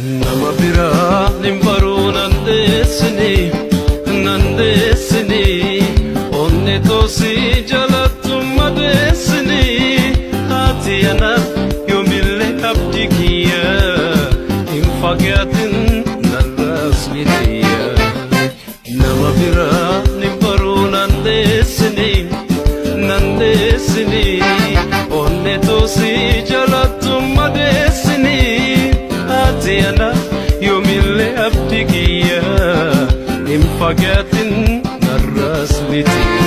Nama biraa nimbaruu nandeessini onne toosi jalattu madeessini haati anaaf yoomillee abdii kiyya hin fagaatin narraas mitiya. Nama biraa nimbaruu nandeessini onne toosi jalattu madeessini haati anaaf yoomillee abdii kiyya hin fagaatin narraas mitiya.